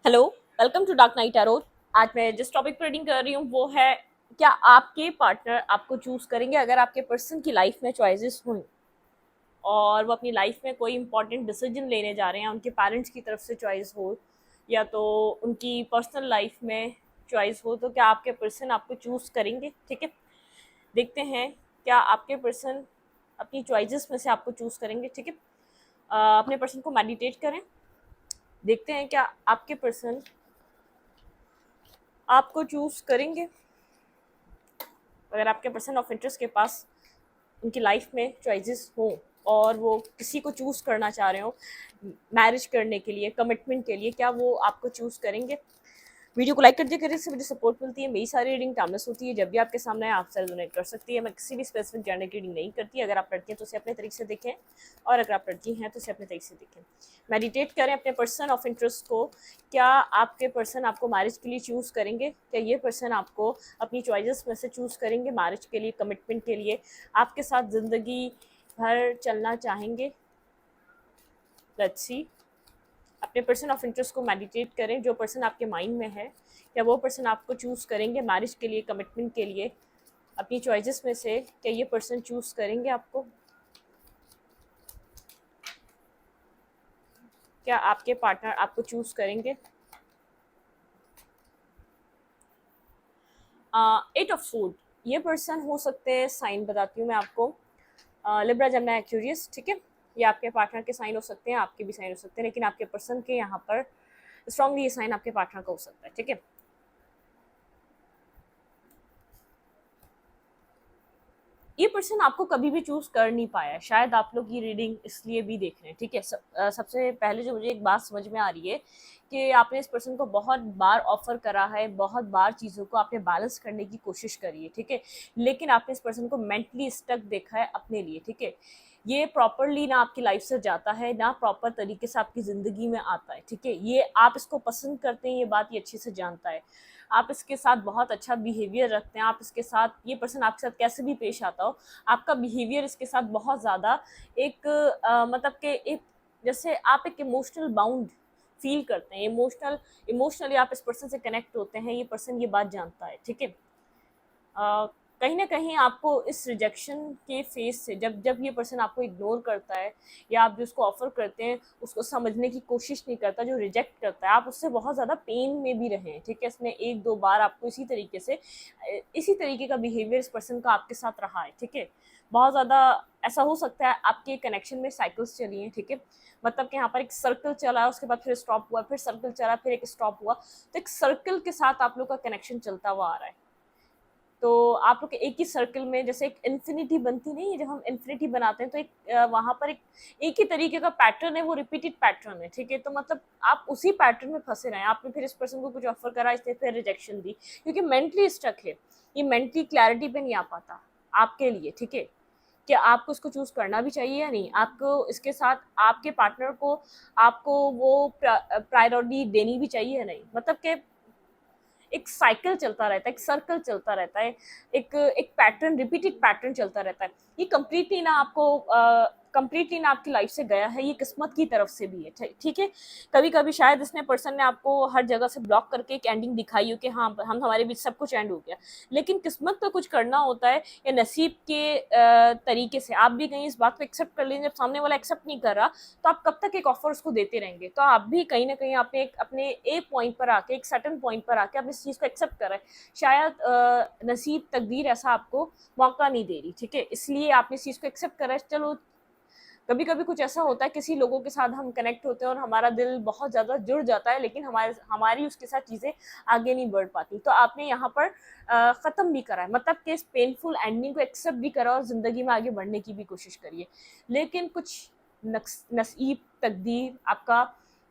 Hello, welcome to Dark Night Tarot. आज मैं जिस टॉपिक पर रीडिंग कर रही हूँ वो है, क्या आपके पार्टनर आपको चूज करेंगे अगर आपके पर्सन की लाइफ में चॉइसेस हों और वो अपनी लाइफ में कोई इंपॉर्टेंट डिसीजन लेने जा रहे हैं, उनके पेरेंट्स की तरफ से चॉइस हो या तो उनकी पर्सनल लाइफ में चॉइस हो, तो क्या आपके पर्सन आपको चूज करेंगे? ठीक है, देखते हैं क्या आपके पर्सन अपनी चॉइसेस में से आपको चूज करेंगे। ठीक है, अपने पर्सन को मेडिटेट करें, देखते हैं क्या आपके पर्सन आपको चूज करेंगे अगर आपके पर्सन ऑफ इंटरेस्ट के पास उनकी लाइफ में चॉइसेस हो और वो किसी को चूज करना चाह रहे हो मैरिज करने के लिए, कमिटमेंट के लिए, क्या वो आपको चूज करेंगे? वीडियो को लाइक कर दिया करें, इससे मुझे सपोर्ट मिलती है। मेरी सारी रीडिंग टाइमलेस होती है, जब भी आपके सामने आप सेल्फ डोनेट कर सकती है। मैं किसी भी स्पेसिफिक जेंडर की रीडिंग नहीं करती। अगर आप लड़की हैं तो उसे अपने तरीके से देखें और अगर आप लड़की हैं तो उसे अपने तरीके से देखें। मेडिटेट करें अपने पर्सन ऑफ इंटरेस्ट को। क्या आपके पर्सन आपको मैरिज के लिए चूज़ करेंगे? क्या ये पर्सन आपको अपनी चॉइसेस में से चूज़ करेंगे मैरिज के लिए, कमिटमेंट के लिए, आपके साथ ज़िंदगी भर चलना चाहेंगे? Let's see. अपने पर्सन ऑफ इंटरेस्ट को मेडिटेट करें। जो पर्सन आपके माइंड में है, क्या वो पर्सन आपको चूज़ करेंगे मैरिज के लिए, कमिटमेंट के लिए? अपनी चॉइसेस में से क्या ये पर्सन चूज़ करेंगे आपको? क्या आपके पार्टनर आपको चूज़ करेंगे? एट ऑफ सूट, ये पर्सन हो सकते हैं, साइन बताती हूँ मैं आपको, लिब्रा, जमना, एक्वेरियस। ठीक है, ये आपके पार्टनर के साइन हो सकते हैं, आपके भी साइन हो सकते हैं, लेकिन आपके पर्सन के यहाँ पर स्ट्रांगली ये साइन आपके पार्टनर का हो सकता है। ठीक है, ये पर्सन आपको कभी भी चूज कर नहीं पाया है, शायद आप लोग ये रीडिंग इसलिए भी देख रहे हैं। ठीक है, सबसे पहले जो मुझे एक बात समझ में आ रही है कि आपने इस पर्सन को बहुत बार ऑफर करा है, बहुत बार चीज़ों को आपने बैलेंस करने की कोशिश करी है। ठीक है, लेकिन आपने इस पर्सन को मेंटली स्टक देखा है अपने लिए। ठीक है, ये प्रॉपरली ना आपकी लाइफ से जाता है, ना प्रॉपर तरीके से आपकी ज़िंदगी में आता है। ठीक है, ये आप इसको पसंद करते हैं, ये बात ये अच्छे से जानता है। आप इसके साथ बहुत अच्छा बिहेवियर रखते हैं, आप इसके साथ, ये पर्सन आपके साथ कैसे भी पेश आता हो, आपका बिहेवियर इसके साथ बहुत ज़्यादा एक मतलब कि एक, जैसे आप एक इमोशनल बाउंड फील करते हैं, इमोशनली आप इस पर्सन से कनेक्ट होते हैं, ये पर्सन ये बात जानता है। ठीक है, अ, कहीं ना कहीं आपको इस रिजेक्शन के फेस से, जब जब ये पर्सन आपको इग्नोर करता है या आप जो उसको ऑफर करते हैं उसको समझने की कोशिश नहीं करता, जो रिजेक्ट करता है, आप उससे बहुत ज़्यादा पेन में भी रहे हैं। ठीक है, इसने एक दो बार आपको इसी तरीके से, इसी तरीके का बिहेवियर इस पर्सन का आपके साथ रहा है। ठीक है, बहुत ज़्यादा ऐसा हो सकता है आपके कनेक्शन में साइकिल्स चली हैं। ठीक है, मतलब कि यहाँ पर एक सर्कल चला, उसके बाद फिर स्टॉप हुआ, फिर सर्कल चला, फिर एक स्टॉप हुआ, तो एक सर्कल के साथ आप लोग का कनेक्शन चलता हुआ आ रहा है। तो आप लोग के एक ही सर्कल में जैसे एक इन्फिनिटी बनती नहीं है, जब हम इन्फिनिटी बनाते हैं तो एक वहाँ पर एक ही तरीके का पैटर्न है, वो रिपीटेड पैटर्न है। ठीक है, तो मतलब आप उसी पैटर्न में फंसे रहे हैं। आपने फिर इस पर्सन को कुछ ऑफर करा, इसने फिर रिजेक्शन दी, क्योंकि मेंटली स्टक है, ये मेंटली क्लैरिटी पे नहीं आ पाता आपके लिए। ठीक है, कि आपको उसको चूज करना भी चाहिए या नहीं, आपको इसके साथ आपके पार्टनर को आपको वो प्रायोरिटी देनी भी चाहिए या नहीं, मतलब कि एक साइकिल चलता रहता है, एक सर्कल चलता रहता है, एक एक पैटर्न, रिपीटेड पैटर्न चलता रहता है। ये कंप्लीटली ना आपको कंप्लीटली ना आपकी लाइफ से गया है, ये किस्मत की तरफ से भी है। ठीक है, कभी कभी शायद इसने पर्सन ने आपको हर जगह से ब्लॉक करके एक एंडिंग दिखाई हो कि हाँ हम हमारे बीच सब कुछ एंड हो गया, लेकिन किस्मत पे कुछ करना होता है या नसीब के तरीके से। आप भी कहीं इस बात को एक्सेप्ट कर लीजिए, जब सामने वाला एक्सेप्ट नहीं कर रहा तो आप कब तक एक ऑफर उसको देते रहेंगे? तो आप भी कहीं ना कहीं आपने अपने ए पॉइंट पर आके, एक सर्टन पॉइंट पर आके आप इस चीज़ को एक्सेप्ट कर रहे हैं। शायद नसीब, तकदीर ऐसा आपको मौका नहीं दे रही। ठीक है, इसलिए आपने इस चीज़ को एक्सेप्ट करा है। चलो, कभी कभी कुछ ऐसा होता है, किसी लोगों के साथ हम कनेक्ट होते हैं और हमारा दिल बहुत ज़्यादा जुड़ जाता है, लेकिन हमारी उसके साथ चीज़ें आगे नहीं बढ़ पाती। तो आपने यहाँ पर ख़त्म भी करा है, मतलब कि इस पेनफुल एंडिंग को एक्सेप्ट भी करा और ज़िंदगी में आगे बढ़ने की भी कोशिश करिए। लेकिन कुछ नसीब, तकदीर आपका,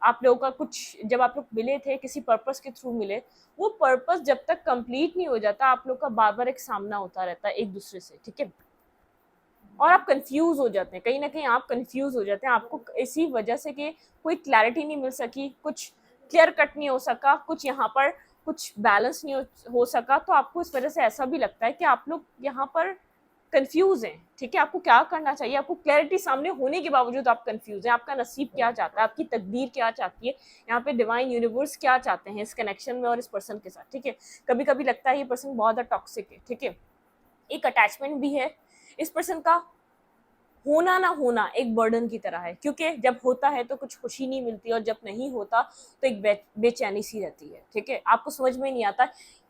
आप लोगों का कुछ, जब आप लोग मिले थे किसी पर्पस के थ्रू मिले, वो पर्पस जब तक कंप्लीट नहीं हो जाता, आप लोग का बार बार एक सामना होता रहता है एक दूसरे से। ठीक है, और आप कंफ्यूज हो जाते हैं, कहीं ना कहीं आप कंफ्यूज हो जाते हैं, आपको इसी वजह से कि कोई क्लैरिटी नहीं मिल सकी, कुछ क्लियर कट नहीं हो सका, कुछ यहाँ पर कुछ बैलेंस नहीं हो सका, तो आपको इस वजह से ऐसा भी लगता है कि आप लोग यहाँ पर कंफ्यूज हैं, ठीक है, आपको क्या करना चाहिए, आपको क्लैरिटी सामने होने के बावजूद आप कंफ्यूज हैं, आपका नसीब क्या चाहता है, आपकी तकदीर क्या चाहती है, यहाँ पे डिवाइन यूनिवर्स क्या चाहते हैं इस कनेक्शन में और इस पर्सन के साथ, ठीक है। कभी कभी लगता है ये पर्सन बहुत ज़्यादा टॉक्सिक है, ठीक है, एक अटैचमेंट भी है, इस पर्सन का होना ना होना एक बर्डन की तरह है, क्योंकि जब होता है तो कुछ खुशी नहीं मिलती और जब नहीं होता तो एक बेचैनी सी रहती है, ठीक है। आपको समझ में नहीं आता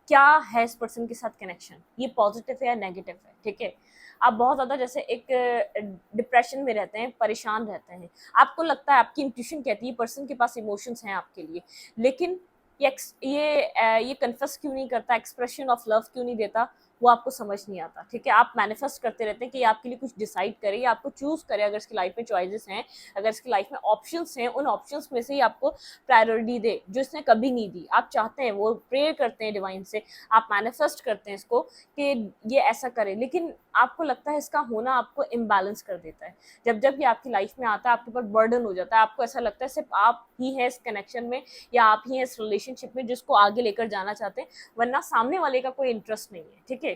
क्या है इस पर्सन के साथ कनेक्शन, ये पॉजिटिव है या नेगेटिव है, ठीक है। आप बहुत ज़्यादा जैसे एक डिप्रेशन में रहते हैं, परेशान रहते हैं, आपको लगता है, आपकी इंट्यूशन कहती है पर्सन के पास इमोशंस हैं आपके लिए, लेकिन ये कन्फेस क्यों नहीं करता, एक्सप्रेशन ऑफ लव क्यों नहीं देता, वो आपको समझ नहीं आता, ठीक है। आप मैनिफेस्ट करते रहते हैं कि आपके लिए कुछ डिसाइड करे या आपको चूज करे, अगर इसकी लाइफ में चॉइसेस हैं, अगर इसकी लाइफ में ऑप्शंस हैं, उन ऑप्शंस में से ही आपको प्रायोरिटी दे जो इसने कभी नहीं दी। आप चाहते हैं, वो प्रेयर करते हैं डिवाइन से, आप मैनिफेस्ट करते हैं इसको कि ये ऐसा करे, लेकिन आपको लगता है इसका होना आपको इम्बैलेंस कर देता है। जब जब ये आपकी लाइफ में आता है आपके ऊपर बर्डन हो जाता है, आपको ऐसा लगता है सिर्फ आप ही हैं इस कनेक्शन में या आप ही हैं इस रिलेशनशिप में जिसको आगे लेकर जाना चाहते हैं, वरना सामने वाले का कोई इंटरेस्ट नहीं है, ठीक है।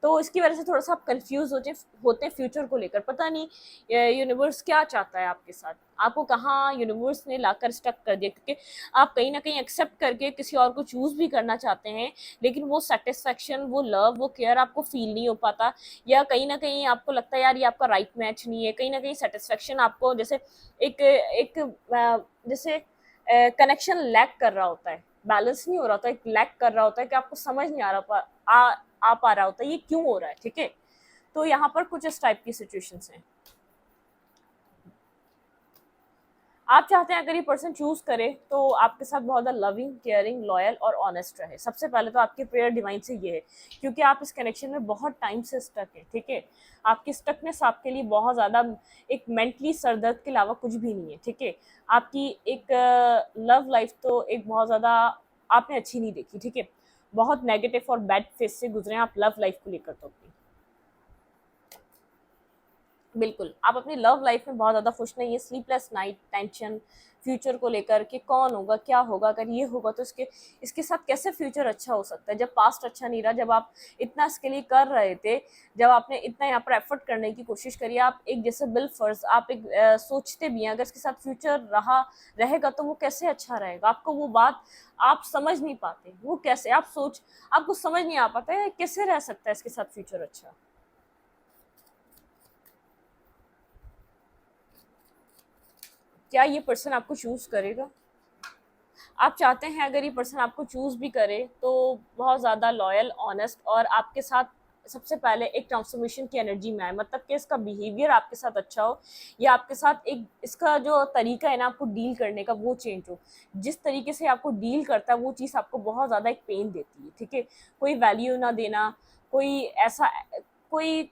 तो इसकी वजह से थोड़ा सा आप कंफ्यूज होते हैं फ्यूचर को लेकर, पता नहीं यूनिवर्स क्या चाहता है आपके साथ, आपको कहाँ यूनिवर्स ने लाकर स्टक कर दिया, क्योंकि आप कहीं ना कहीं एक्सेप्ट करके किसी और को चूज भी करना चाहते हैं, लेकिन वो सेटिस्फेक्शन, वो लव, वो केयर आपको फील नहीं हो पाता, या कहीं ना कहीं आपको लगता है यार ये आपका राइट मैच नहीं है, कहीं ना कहीं सेटिस्फेक्शन आपको जैसे एक एक जैसे कनेक्शन लैक कर रहा होता है, बैलेंस नहीं हो रहा होता, एक लैक कर रहा होता है कि आपको समझ नहीं आ पा रहा होता है ये क्यों हो रहा है, ठीक है। तो यहाँ पर कुछ इस टाइप की सिचुएशंस हैं। आप चाहते हैं अगर ये पर्सन चूज करे तो आपके साथ बहुत ज़्यादा लविंग, केयरिंग, लॉयल और ऑनेस्ट रहे। सबसे पहले तो आपकी प्रेयर डिवाइन से ये है, क्योंकि आप इस कनेक्शन में बहुत टाइम से स्टक है, ठीक है। आपकी स्टकनेस आपके लिए बहुत ज़्यादा एक मेंटली सरदर्द के अलावा कुछ भी नहीं है, ठीक है। आपकी एक लव लाइफ तो एक बहुत ज़्यादा आपने अच्छी नहीं देखी, ठीक है। बहुत नेगेटिव और बैड फेस से गुजरे हैं आप लव लाइफ को लेकर, तो अपनी बिल्कुल आप अपनी लव लाइफ में बहुत ज़्यादा खुश नहीं है, स्लीपलेस नाइट, टेंशन फ्यूचर को लेकर कि कौन होगा, क्या होगा, अगर ये होगा तो इसके साथ कैसे फ्यूचर अच्छा हो सकता है, जब पास्ट अच्छा नहीं रहा, जब आप इतना इसके लिए कर रहे थे, जब आपने इतना यहाँ पर एफर्ट करने की कोशिश करी, आप एक जैसे बिल फर्ज आप एक सोचते भी हैं अगर इसके साथ फ्यूचर रहेगा तो वो कैसे अच्छा रहेगा, आपको वो बात आप समझ नहीं पाते, वो कैसे आपको समझ नहीं आ पाता है कैसे रह सकता है इसके साथ फ्यूचर अच्छा। क्या ये पर्सन आपको चूज करेगा? आप चाहते हैं अगर ये पर्सन आपको चूज भी करे तो बहुत ज़्यादा लॉयल, ऑनेस्ट और आपके साथ सबसे पहले एक ट्रांसफॉर्मेशन की एनर्जी में आए, मतलब कि इसका बिहेवियर आपके साथ अच्छा हो, या आपके साथ एक इसका जो तरीका है ना आपको डील करने का वो चेंज हो। जिस तरीके से आपको डील करता है वो चीज़ आपको बहुत ज़्यादा एक पेन देती है, ठीक है। कोई वैल्यू ना देना, कोई ऐसा कोई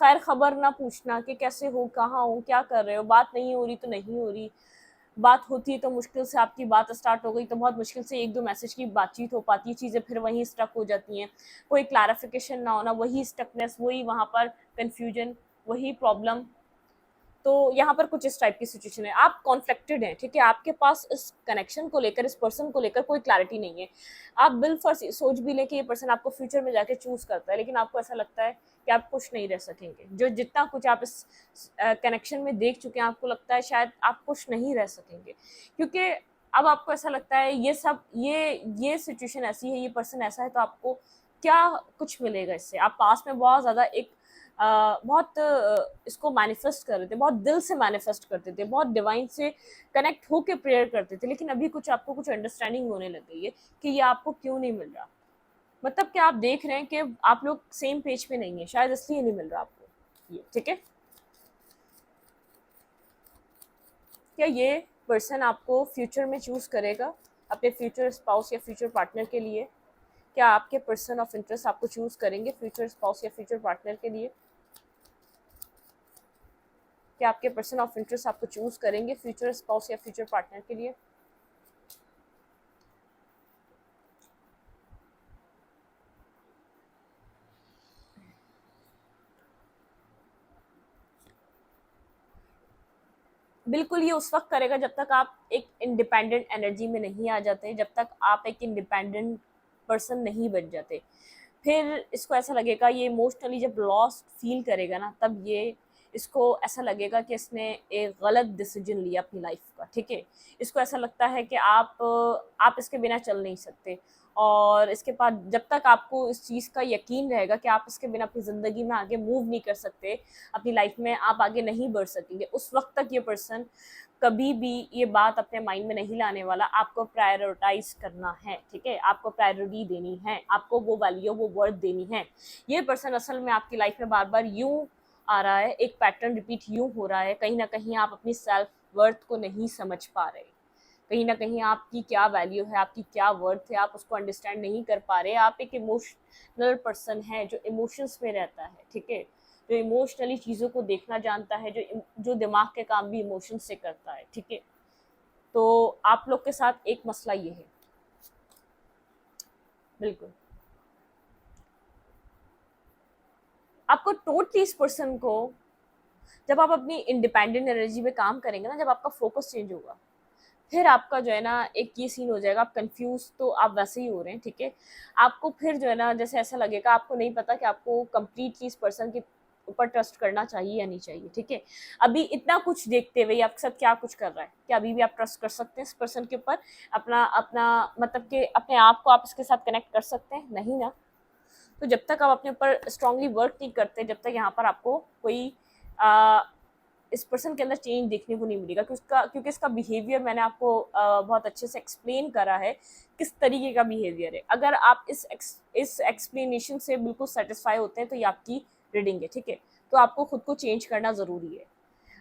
खैर खबर ना पूछना कि कैसे हो, कहाँ हो, क्या कर रहे हो, बात नहीं हो रही तो नहीं हो रही, बात होती है तो मुश्किल से आपकी बात स्टार्ट हो गई तो बहुत मुश्किल से एक दो मैसेज की बातचीत हो पाती है, चीज़ें फिर वहीं स्टक हो जाती हैं, कोई क्लैरिफिकेशन ना होना, वही स्टकनेस, वही वहाँ पर कन्फ्यूजन, वही प्रॉब्लम। तो यहाँ पर कुछ इस टाइप की सिचुएशन है, आप कॉन्फ्लिक्टेड हैं, ठीक है, आपके पास इस कनेक्शन को लेकर, इस पर्सन को लेकर कोई क्लैरिटी नहीं है। आप बिल फर्स्ट सोच भी लें कि ये पर्सन आपको फ्यूचर में जाके चूज करता है, लेकिन आपको ऐसा लगता है कि आप खुश नहीं रह सकेंगे, जो जितना कुछ आप इस कनेक्शन में देख चुके हैं आपको लगता है शायद आप खुश नहीं रह सकेंगे, क्योंकि अब आपको ऐसा लगता है ये सब ये सिचुएशन ऐसी है, ये पर्सन ऐसा है, तो आपको क्या कुछ मिलेगा इससे। आप पास में बहुत ज़्यादा एक बहुत इसको मैनिफेस्ट कर रहे थे, बहुत दिल से मैनिफेस्ट करते थे, बहुत डिवाइन से कनेक्ट होके प्रेयर करते थे, लेकिन अभी कुछ आपको कुछ अंडरस्टैंडिंग होने लग गई है कि ये आपको क्यों नहीं मिल रहा, मतलब कि आप देख रहे हैं कि आप लोग सेम पेज पे नहीं है, शायद इसलिए नहीं मिल रहा आपको ये, ठीक है। क्या ये पर्सन आपको फ्यूचर में चूज करेगा अपने फ्यूचर स्पाउस या फ्यूचर पार्टनर के लिए? क्या आपके पर्सन ऑफ इंटरेस्ट आपको चूज करेंगे फ्यूचर स्पाउस या फ्यूचर पार्टनर के लिए? क्या आपके पर्सन ऑफ इंटरेस्ट आपको चूज करेंगे फ्यूचर स्पाउस या फ्यूचर पार्टनर के लिए? बिल्कुल ये उस वक्त करेगा जब तक आप एक इंडिपेंडेंट एनर्जी में नहीं आ जाते, जब तक आप एक इंडिपेंडेंट पर्सन नहीं बन जाते। फिर इसको ऐसा लगेगा, ये इमोशनली जब लॉस्ट फील करेगा ना, तब ये इसको ऐसा लगेगा कि इसने एक गलत डिसीजन लिया अपनी लाइफ का, ठीक है। इसको ऐसा लगता है कि आप इसके बिना चल नहीं सकते, और इसके बाद जब तक आपको इस चीज़ का यकीन रहेगा कि आप इसके बिना अपनी ज़िंदगी में आगे मूव नहीं कर सकते, अपनी लाइफ में आप आगे नहीं बढ़ सकेंगे, उस वक्त तक ये पर्सन कभी भी ये बात अपने माइंड में नहीं लाने वाला। आपको प्रायोरिटाइज करना है, ठीक है, आपको प्रायोरिटी देनी है, आपको वो वैल्यू, वो वर्थ देनी है। ये पर्सन असल में आपकी लाइफ में बार बार यूं आ रहा है, एक पैटर्न रिपीट यूं हो रहा है, कहीं ना कहीं आप अपनी सेल्फ वर्थ को नहीं समझ पा रहे, कहीं ना कहीं आपकी क्या वैल्यू है, आपकी क्या वर्थ है, आप उसको अंडरस्टैंड नहीं कर पा रहे। आप एक इमोशनल पर्सन है जो इमोशंस में रहता है, ठीक है, जो इमोशनली चीज़ों को देखना जानता है, जो दिमाग के काम भी इमोशन से करता है, ठीक है। तो आप लोग के साथ एक मसला ये है, बिल्कुल आपको टोटली इस पर्सन को, जब आप अपनी इंडिपेंडेंट एनर्जी पे काम करेंगे ना, जब आपका फोकस चेंज होगा, फिर आपका जो है ना एक ये सीन हो जाएगा, आप कंफ्यूज तो आप वैसे ही हो रहे हैं, ठीक है। आपको फिर जो है ना जैसे ऐसा लगेगा, आपको नहीं पता कि आपको कंप्लीटली इस पर्सन के ऊपर ट्रस्ट करना चाहिए या नहीं चाहिए, ठीक है। अभी इतना कुछ देखते हुए आपके साथ क्या कुछ कर रहा है, क्या अभी भी आप ट्रस्ट कर सकते हैं इस पर्सन के ऊपर? अपना अपना मतलब कि अपने आप को आप इसके साथ कनेक्ट कर सकते हैं? नहीं ना। तो जब तक आप अपने ऊपर स्ट्रांगली वर्क नहीं करते, जब तक यहाँ पर आपको कोई आ, इस पर्सन के अंदर चेंज देखने को नहीं मिलेगा, क्योंकि इसका बिहेवियर मैंने आपको बहुत अच्छे से एक्सप्लेन करा है किस तरीके का बिहेवियर है। अगर आप इस एक्सप्लेनेशन से बिल्कुल सेटिस्फाई होते हैं तो ये आपकी रीडिंग है, ठीक है। तो आपको खुद को चेंज करना ज़रूरी है।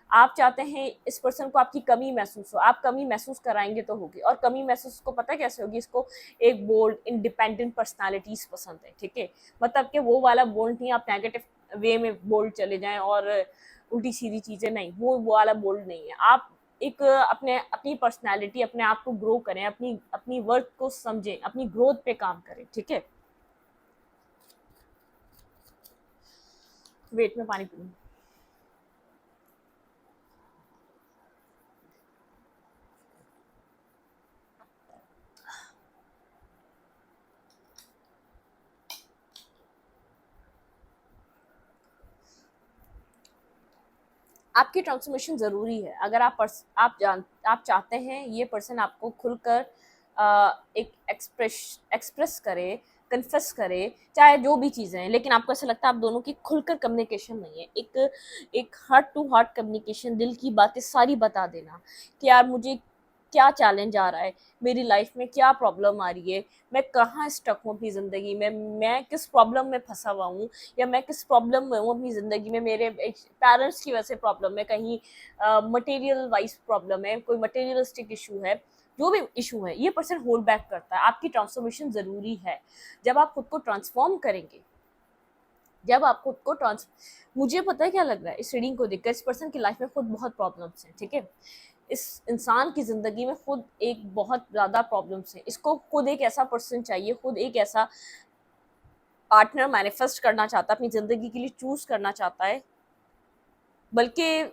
आप चाहते हैं इस पर्सन को आपकी कमी महसूस हो, आप कमी महसूस कराएंगे तो होगी, और कमी महसूस को पता कैसे होगी? इसको एक बोल्ड इंडिपेंडेंट पर्सनालिटीज पसंद है, ठीक है। मतलब कि वो वाला बोल्ड नहीं, आप नेगेटिव वे में बोल्ड चले जाएं और उल्टी सीधी चीज़ें, नहीं, वो वाला बोल्ड नहीं है। आप एक अपनी पर्सनालिटी, अपने आप को ग्रो करें, अपनी अपनी वर्थ को समझें, अपनी ग्रोथ पे काम करें, ठीक है। वेट में पानी पीऊँ। आपकी ट्रांसफॉर्मेशन ज़रूरी है। अगर आप चाहते हैं ये पर्सन आपको खुलकर एक एक्सप्रेस करे, कन्फेस करे, चाहे जो भी चीज़ें हैं, लेकिन आपको ऐसा लगता है आप दोनों की खुलकर कम्युनिकेशन नहीं है, एक हार्ट टू हार्ट कम्युनिकेशन, दिल की बातें सारी बता देना कि यार मुझे क्या चैलेंज आ रहा है, मेरी लाइफ में क्या प्रॉब्लम आ रही है, मैं कहाँ स्टक हूँ अपनी ज़िंदगी में, मैं किस प्रॉब्लम में फंसा हुआ हूँ, या मैं किस प्रॉब्लम में हूँ अपनी ज़िंदगी में, मेरे पेरेंट्स की वजह से प्रॉब्लम है, कहीं मटेरियल वाइज प्रॉब्लम है, कोई मटेरियलिस्टिक इशू है, जो भी इशू है, ये पर्सन होल्ड बैक करता है। आपकी ट्रांसफॉर्मेशन ज़रूरी है। जब आप खुद को ट्रांसफॉर्म करेंगे, जब आप खुद को ट्रांस मुझे पता है क्या लग रहा है इस रीडिंग को देखकर, इस पर्सन की लाइफ में खुद बहुत प्रॉब्लम्स हैं, ठीक है। इस इंसान की ज़िंदगी में खुद एक बहुत ज़्यादा प्रॉब्लम्स हैं। इसको खुद एक ऐसा पर्सन चाहिए, खुद एक ऐसा पार्टनर मैनिफेस्ट करना चाहता है, अपनी ज़िंदगी के लिए चूज़ करना चाहता है, बल्कि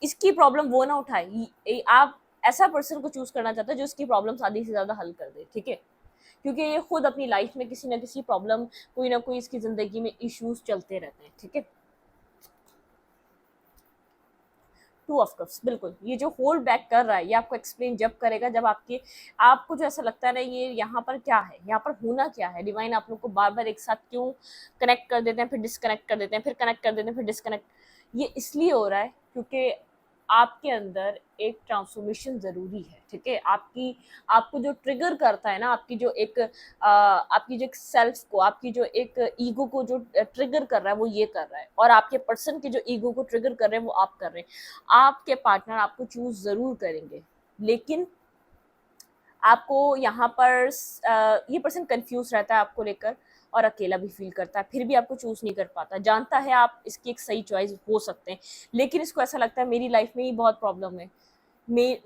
इसकी प्रॉब्लम वो ना उठाए, आप ऐसा पर्सन को चूज़ करना चाहता है जो इसकी प्रॉब्लम्स आधी से ज़्यादा हल कर दे, ठीक है। क्योंकि ये खुद अपनी लाइफ में किसी ना किसी प्रॉब्लम, कोई ना कोई इसकी ज़िंदगी में इश्यूज चलते रहते हैं, ठीक है। टू ऑफ कप्स, बिल्कुल, ये जो होल्ड बैक कर रहा है ये आपको एक्सप्लेन जब करेगा, जब आपको जो ऐसा लगता है ना, ये यहाँ पर क्या है, यहाँ पर होना क्या है, डिवाइन आप लोग को बार बार एक साथ क्यों कनेक्ट कर देते हैं, फिर डिस्कनेक्ट कर देते हैं, फिर कनेक्ट कर देते हैं, फिर डिस्कनेक्ट। ये इसलिए हो रहा है क्योंकि आपके अंदर एक ट्रांसफॉर्मेशन ज़रूरी है, ठीक है। आपको जो ट्रिगर करता है ना, आपकी जो एक सेल्फ को, आपकी जो एक ईगो को जो ट्रिगर कर रहा है वो ये कर रहा है, और आपके पर्सन के जो ईगो को ट्रिगर कर रहे हैं वो आप कर रहे हैं। आपके पार्टनर आपको चूज ज़रूर करेंगे, लेकिन आपको यहाँ पर ये पर्सन कंफ्यूज रहता है आपको लेकर, और अकेला भी फील करता है, फिर भी आपको चूज नहीं कर पाता। जानता है आप इसकी एक सही चॉइस हो सकते हैं, लेकिन इसको ऐसा लगता है मेरी लाइफ में ही बहुत प्रॉब्लम है,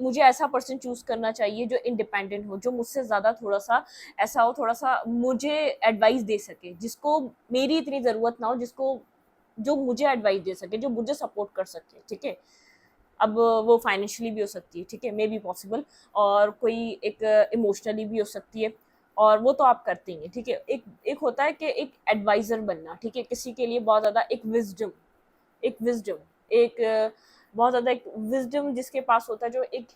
मुझे ऐसा पर्सन चूज करना चाहिए जो इंडिपेंडेंट हो, जो मुझसे ज़्यादा थोड़ा सा ऐसा हो, थोड़ा सा मुझे एडवाइस दे सके, जिसको मेरी इतनी ज़रूरत ना हो, जो मुझे एडवाइस दे सके, जो मुझे सपोर्ट कर सके, ठीक है। अब वो फाइनेंशियली भी हो सकती है, ठीक है, मे बी पॉसिबल, और कोई एक इमोशनली भी हो सकती है, और वो तो आप करते ही हैं, ठीक है। एक एक होता है कि एक एडवाइजर बनना, ठीक है, किसी के लिए बहुत ज़्यादा एक विजडम एक बहुत ज़्यादा एक विजडम जिसके पास होता है, जो एक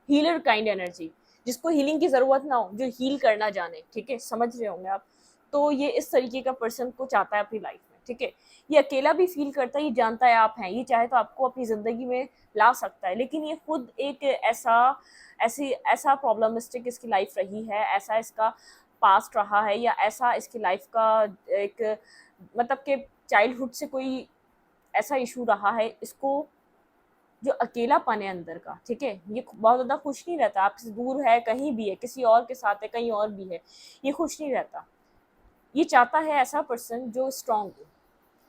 हीलर काइंड एनर्जी, जिसको हीलिंग की ज़रूरत ना हो, जो हील करना जाने, ठीक है, समझ रहे होंगे आप। तो ये इस तरीके का पर्सन को चाहता है अपनी लाइफ में, ठीक है। ये अकेला भी फील करता है, ये जानता है आप हैं, ये चाहे तो आपको अपनी ज़िंदगी में ला सकता है, लेकिन ये खुद एक ऐसा प्रॉब्लमिस्टिक इसकी लाइफ रही है, ऐसा इसका पास्ट रहा है, या ऐसा इसकी लाइफ का एक मतलब कि चाइल्डहुड से कोई ऐसा इशू रहा है इसको, जो अकेलापन है अंदर का, ठीक है, ये बहुत ज़्यादा खुश नहीं रहता, आपसे दूर है, कहीं भी है, किसी और के साथ है, कहीं और भी है, ये खुश नहीं रहता। ये चाहता है ऐसा पर्सन जो स्ट्रांग हो।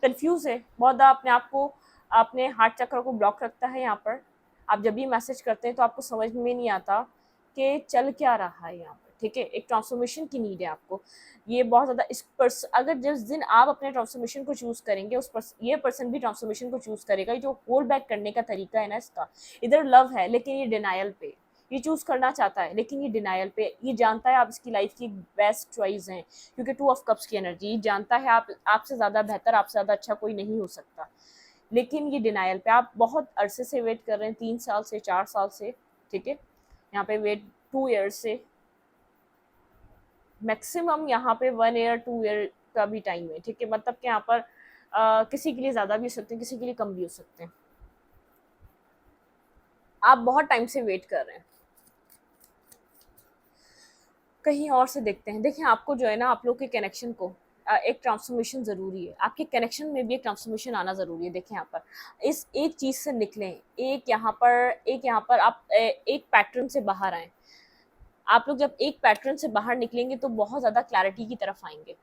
कंफ्यूज है बहुत ज़्यादा अपने आप को, अपने हार्ट चक्र को ब्लॉक रखता है यहाँ पर। आप जब भी मैसेज करते हैं तो आपको समझ में नहीं आता कि चल क्या रहा है यहाँ पर, ठीक है। एक ट्रांसफॉर्मेशन की नीड है आपको, ये बहुत ज़्यादा अगर जिस दिन आप अपने ट्रांसफॉर्मेशन को चूज़ करेंगे, ये पर्सन भी ट्रांसफॉर्मेशन को चूज़ करेगा। ये जो होल्ड बैक करने का तरीका है ना इसका, इधर लव है लेकिन ये डिनायल पे, ये चूज़ करना चाहता है लेकिन ये डिनायल पे, ये जानता है आप इसकी लाइफ की बेस्ट चॉइस हैं, क्योंकि 2 ऑफ कप्स की एनर्जी जानता है आप, आपसे ज़्यादा बेहतर, आपसे ज़्यादा अच्छा कोई नहीं हो सकता, लेकिन ये डिनायल पे। आप बहुत अरसे से वेट कर रहे हैं, 3 साल से, 4 साल से, ठीक है, यहाँ पे वेट 2 ईयर्स से, मैक्सिमम यहाँ पे 1 ईयर 2 ईयर का भी टाइम है, ठीक है। मतलब कि यहाँ पर किसी के लिए ज़्यादा भी हो सकते हैं, किसी के लिए कम भी हो सकते हैं। आप बहुत टाइम से वेट कर रहे हैं, कहीं और से देखते हैं। देखिए आपको जो है ना, आप लोग के कनेक्शन को एक ट्रांसफॉर्मेशन ज़रूरी है, आपके कनेक्शन में भी एक ट्रांसफॉर्मेशन आना ज़रूरी है। देखिए यहाँ पर इस एक चीज़ से निकलें, एक यहाँ पर आप एक पैटर्न से बाहर आएँ। आप लोग जब एक पैटर्न से बाहर निकलेंगे तो बहुत ज़्यादा क्लैरिटी की तरफ आएंगे।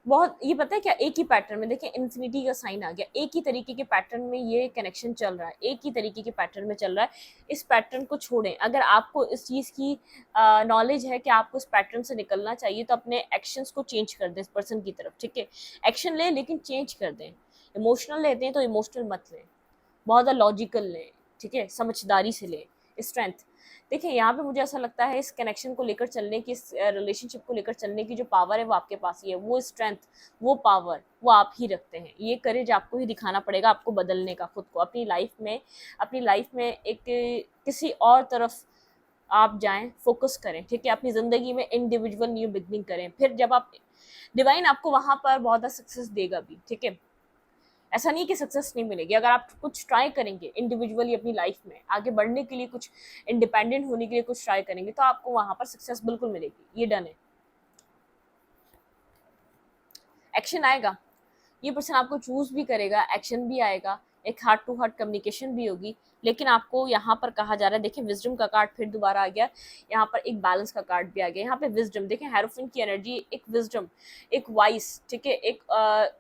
बहुत, ये पता है क्या, एक ही पैटर्न में, देखिए इन्फिनिटी का साइन आ गया, एक ही तरीके के पैटर्न में ये कनेक्शन चल रहा है, एक ही तरीके के पैटर्न में चल रहा है। इस पैटर्न को छोड़ें। अगर आपको इस चीज़ की नॉलेज है कि आपको इस पैटर्न से निकलना चाहिए, तो अपने एक्शंस को चेंज कर दें इस पर्सन की तरफ, ठीक है। एक्शन लें लेकिन चेंज कर दें। इमोशनल लेते हैं तो इमोशनल मत लें, बहुत ज़्यादा लॉजिकल लें, ठीक है, समझदारी से लें। स्ट्रेंथ, देखिए यहाँ पे मुझे ऐसा लगता है इस कनेक्शन को लेकर चलने की, इस रिलेशनशिप को लेकर चलने की जो पावर है वो आपके पास ही है। वो स्ट्रेंथ, वो पावर वो आप ही रखते हैं। ये करेज आपको ही दिखाना पड़ेगा, आपको बदलने का, खुद को अपनी लाइफ में एक किसी और तरफ आप जाएं, फोकस करें, ठीक है। अपनी ज़िंदगी में इंडिविजुअल न्यू बिगनिंग करें। फिर जब आप, डिवाइन आपको वहाँ पर बहुत ज़्यादा सक्सेस देगा भी, ठीक है। ऐसा नहीं कि सक्सेस नहीं मिलेगी, अगर आप कुछ ट्राई करेंगे इंडिविजुअली अपनी लाइफ में आगे बढ़ने के लिए, कुछ इंडिपेंडेंट होने के लिए कुछ ट्राई करेंगे, तो आपको वहां पर सक्सेस बिल्कुल मिलेगी, ये डन है। एक्शन आएगा, ये पर्सन आपको चूज भी करेगा, एक्शन भी आएगा, एक हार्ट टू हार्ट कम्युनिकेशन भी होगी। लेकिन आपको यहाँ पर कहा जा रहा है, देखिए विजडम का कार्ड फिर दोबारा आ गया, यहाँ पर एक बैलेंस का कार्ड भी आ गया। यहाँ पे विजडम, देखिए हेरोफिन की एनर्जी, एक विजडम, एक वाइस, ठीक है। एक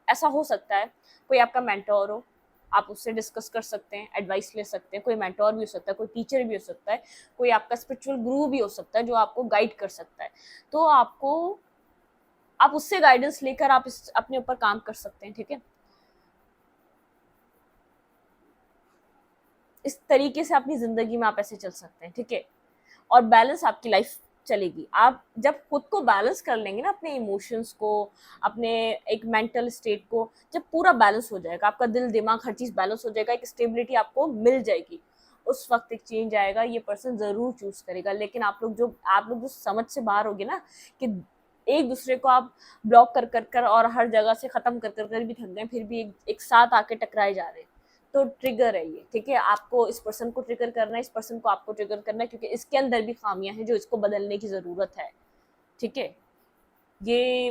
ऐसा हो सकता है कोई आपका मेंटोर हो, आप उससे डिस्कस कर सकते हैं, एडवाइस ले सकते हैं। कोई मेंटोर भी हो सकता है, कोई टीचर भी हो सकता है, कोई आपका स्पिरिचुअल गुरु भी हो सकता है जो आपको गाइड कर सकता है। तो आप उससे गाइडेंस लेकर आप अपने ऊपर काम कर सकते हैं, ठीक है। इस तरीके से अपनी ज़िंदगी में आप ऐसे चल सकते हैं, ठीक है। और बैलेंस आपकी लाइफ चलेगी। आप जब खुद को बैलेंस कर लेंगे ना, अपने इमोशंस को, अपने एक मेंटल स्टेट को, जब पूरा बैलेंस हो जाएगा, आपका दिल दिमाग हर चीज़ बैलेंस हो जाएगा, एक स्टेबिलिटी आपको मिल जाएगी, उस वक्त एक चेंज आएगा। ये पर्सन ज़रूर चूज़ करेगा। लेकिन आप लोग जो समझ से बाहर होगे ना, कि एक दूसरे को आप ब्लॉक कर और हर जगह से ख़त्म कर भी थक गए, फिर भी एक साथ आके टकराए जा रहे हैं, तो ट्रिगर है ये, ठीक है। आपको इस पर्सन को ट्रिगर करना है, इस पर्सन को आपको ट्रिगर करना है, क्योंकि इसके अंदर भी खामियां हैं जो इसको बदलने की ज़रूरत है, ठीक है। ये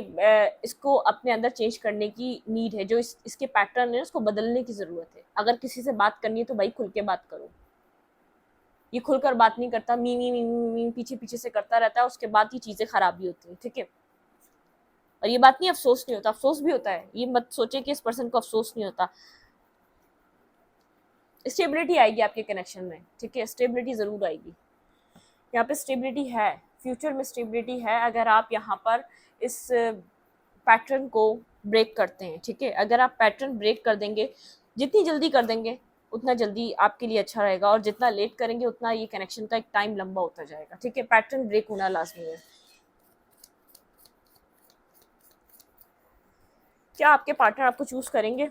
इसको अपने अंदर चेंज करने की नीड है, जो इसके पैटर्न है उसको बदलने की ज़रूरत है। अगर किसी से बात करनी है तो भाई खुल के बात करो। ये खुलकर बात नहीं करता, मी पीछे पीछे से करता रहता है, उसके बाद ये चीज़ें खराब भी होती हैं, ठीक है। और ये बात नहीं, अफसोस नहीं होता, अफसोस भी होता है। ये मत सोचे कि इस पर्सन को अफसोस नहीं होता। स्टेबिलिटी आएगी आपके कनेक्शन में, ठीक है, स्टेबिलिटी ज़रूर आएगी। यहाँ पे स्टेबिलिटी है, फ्यूचर में स्टेबिलिटी है, अगर आप यहाँ पर इस पैटर्न को ब्रेक करते हैं, ठीक है। अगर आप पैटर्न ब्रेक कर देंगे, जितनी जल्दी कर देंगे उतना जल्दी आपके लिए अच्छा रहेगा, और जितना लेट करेंगे उतना ये कनेक्शन का एक टाइम लंबा होता जाएगा, ठीक है। पैटर्न ब्रेक होना लाजमी है। क्या आपके पार्टनर आपको चूज करेंगे?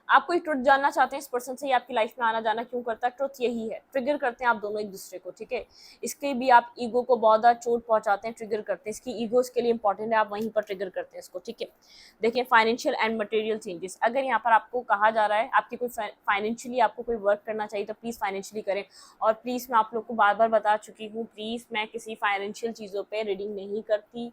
आप कोई ट्रुथ जानना चाहते हैं इस पर्सन से, ये आपकी लाइफ में आना जाना क्यों करता है? ट्रुथ यही है, ट्रिगर करते हैं आप दोनों एक दूसरे को, ठीक है। इसके भी आप ईगो को बहुत ज़्यादा चोट पहुंचाते हैं, ट्रिगर करते हैं। इसकी ईगो इसके लिए इंपॉर्टेंट है, आप वहीं पर ट्रिगर करते हैं इसको, ठीक है। देखिए, फाइनेंशियल एंड मटेरियल चेंजेस, अगर यहाँ पर आपको कहा जा रहा है आपकी कोई फाइनेंशियली आपको कोई वर्क करना चाहिए तो प्लीज़ फाइनेंशियली करें। और प्लीज़, मैं आप लोग को बार बार बता चुकी हूँ, प्लीज़ मैं किसी फाइनेंशियल चीज़ों पर रीडिंग नहीं करती।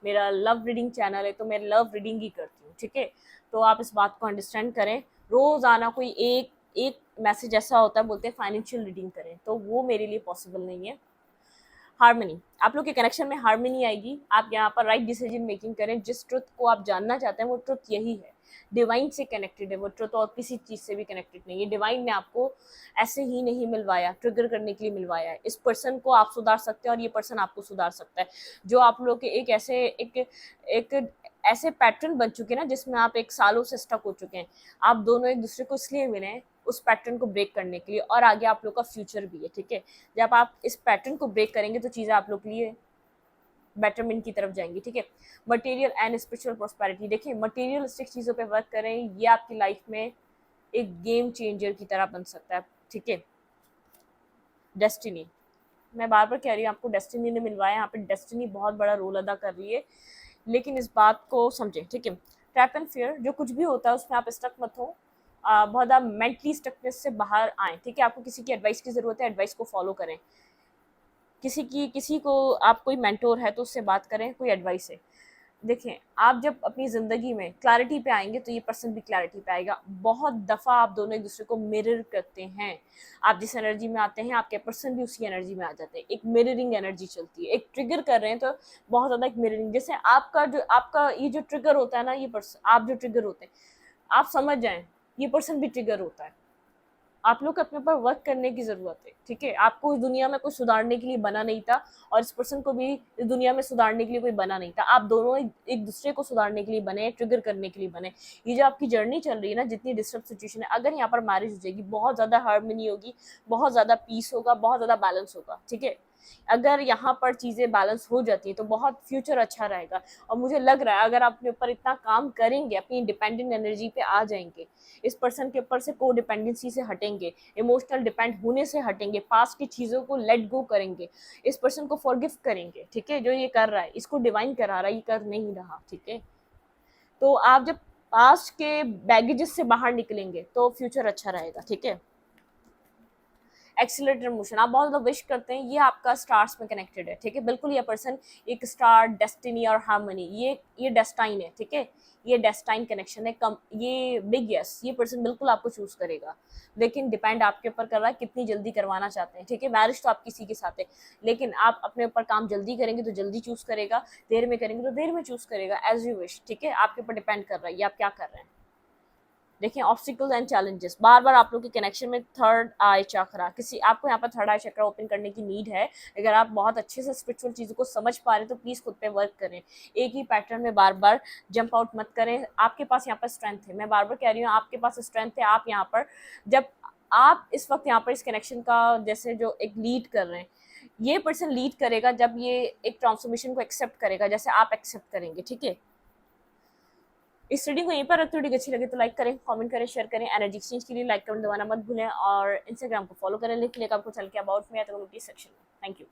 मेरा लव रीडिंग चैनल है तो मैं लव रीडिंग ही करती हूँ, ठीक है। तो आप इस बात को अंडरस्टैंड करें। रोजाना कोई एक एक मैसेज ऐसा होता है, बोलते हैं फाइनेंशियल रीडिंग करें, तो वो मेरे लिए पॉसिबल नहीं है। हार्मनी, आप लोग के कनेक्शन में हार्मनी आएगी, आप यहाँ पर राइट डिसीजन मेकिंग करें। जिस ट्रुथ को आप जानना चाहते हैं वो ट्रुथ यही है, डिवाइन से कनेक्टेड है वो ट्रुथ, और किसी चीज से भी कनेक्टेड नहीं है। डिवाइन ने आपको ऐसे ही नहीं मिलवाया, ट्रिगर करने के लिए मिलवाया है। इस पर्सन को आप सुधार सकते हैं और ये पर्सन आपको सुधार सकता है। जो आप लोग के एक ऐसे पैटर्न बन चुके हैं ना, जिसमें आप एक सालों से स्टक हो चुके हैं, आप दोनों एक दूसरे को इसलिए मिले हैं उस पैटर्न को ब्रेक करने के लिए, और आगे आप लोग का फ्यूचर भी है, ठीक है। जब आप इस पैटर्न को ब्रेक करेंगे तो चीज़ें आप लोग के लिए बेटरमेंट की तरफ जाएंगी, ठीक है। मटेरियल एंड स्पिरिचुअल प्रॉस्पेरिटी, देखिए मटेरियलिस्टिक चीज़ों पे वर्क करें, ये आपकी लाइफ में एक गेम चेंजर की तरह बन सकता है, ठीक है। डेस्टिनी, मैं बार बार कह रही हूँ आपको, डेस्टिनी ने मिलवाया, यहाँ पे डेस्टिनी बहुत बड़ा रोल अदा कर रही है, लेकिन इस बात को समझें, ठीक है। ट्रैप एंड फियर, जो कुछ भी होता है उसमें आप स्टक मत हो, बहुत ज़्यादा मेंटली स्टकनेस से बाहर आएँ, ठीक है। आपको किसी की एडवाइस की ज़रूरत है, एडवाइस को फॉलो करें। किसी को आप कोई मेंटोर है तो उससे बात करें, कोई एडवाइस है। देखें, आप जब अपनी ज़िंदगी में क्लैरिटी पे आएंगे तो ये पर्सन भी क्लैरिटी पे आएगा। बहुत दफ़ा आप दोनों एक दूसरे को मिरर करते हैं, आप जिस एनर्जी में आते हैं आपके पर्सन भी उसी एनर्जी में आ जाते हैं, एक मिररिंग एनर्जी चलती है। एक ट्रिगर कर रहे हैं तो बहुत ज़्यादा एक मिररिंग, जैसे आपका ये जो ट्रिगर होता है ना, ये पर्सन, आप जो ट्रिगर होते हैं, आप समझ जाएं, ये पर्सन भी ट्रिगर होता है। आप लोग को अपने ऊपर वर्क करने की ज़रूरत है, ठीक है। आपको इस दुनिया में कुछ सुधारने के लिए बना नहीं था, और इस पर्सन को भी इस दुनिया में सुधारने के लिए कोई बना नहीं था। आप दोनों एक दूसरे को सुधारने के लिए बने, ट्रिगर करने के लिए बने। ये जो आपकी जर्नी चल रही है ना, जितनी डिस्टर्ब सिचुएशन है, अगर यहाँ पर मैरिज हो जाएगी, बहुत ज़्यादा हार्मनी होगी, बहुत ज़्यादा पीस होगा, बहुत ज़्यादा बैलेंस होगा, ठीक है। अगर यहाँ पर चीज़ें बैलेंस हो जाती है तो बहुत फ्यूचर अच्छा रहेगा। और मुझे लग रहा है अगर आप अपने ऊपर इतना काम करेंगे, अपनी इंडिपेंडेंट एनर्जी पे आ जाएंगे, इस पर्सन के ऊपर से को डिपेंडेंसी से हटेंगे, इमोशनल डिपेंड होने से हटेंगे, पास्ट की चीज़ों को लेट गो करेंगे, इस पर्सन को फॉरगिव करेंगे, ठीक है। जो ये कर रहा है इसको डिवाइन करा रहा है, ये कर नहीं रहा, ठीक है। तो आप जब पास्ट के बैगेजेस से बाहर निकलेंगे तो फ्यूचर अच्छा रहेगा, ठीक है। एक्सीलरेटर मोशन, आप बहुत ज़्यादा विश करते हैं, ये आपका स्टार्स में कनेक्टेड है, ठीक है। बिल्कुल ये पर्सन एक स्टार, डेस्टिनी और हार्मनी, ये डेस्टाइन है, ठीक है। ये डेस्टाइन कनेक्शन है, कम ये बिग यस, ये पर्सन बिल्कुल आपको चूज करेगा, लेकिन डिपेंड आपके ऊपर कर रहा है कितनी जल्दी करवाना चाहते हैं, ठीक है। मैरिज तो आप किसी के साथ है, लेकिन आप अपने ऊपर काम जल्दी करेंगे तो जल्दी चूज करेगा, देर में करेंगे तो देर में चूज करेगा, एज यू विश, ठीक है। आपके ऊपर डिपेंड कर रहा है ये आप क्या कर रहे हैं। देखिए, ऑब्स्टिकल्स एंड चैलेंजेस, बार बार आप लोग के कनेक्शन में थर्ड आई चक्रा, किसी आपको यहाँ पर थर्ड आई चक्रा ओपन करने की नीड है। अगर आप बहुत अच्छे से स्पिरिचुअल चीज़ों को समझ पा रहे हैं तो प्लीज़ खुद पे वर्क करें, एक ही पैटर्न में बार बार जंप आउट मत करें। आपके पास यहाँ पर स्ट्रेंथ है, मैं बार बार कह रही हूँ, आपके पास स्ट्रेंथ है। आप यहाँ पर जब आप इस वक्त यहाँ पर इस कनेक्शन का जैसे जो एक लीड कर रहे हैं, ये पर्सन लीड करेगा जब ये एक ट्रांसफॉर्मेशन को एक्सेप्ट करेगा, जैसे आप एक्सेप्ट करेंगे, ठीक है। इस रीडिंग को यहीं पर रखते, वीडियो अच्छी लगे तो लाइक करें, कमेंट करें, शेयर करें। एनर्जी एक्सचेंज के लिए लाइक कमेंट दबाना मत भूलें, और इंस्टाग्राम को फॉलो करें, लिंक लेकर आपको चल के अबाउट में या तो कम्युनिटी सेक्शन में। Thank you.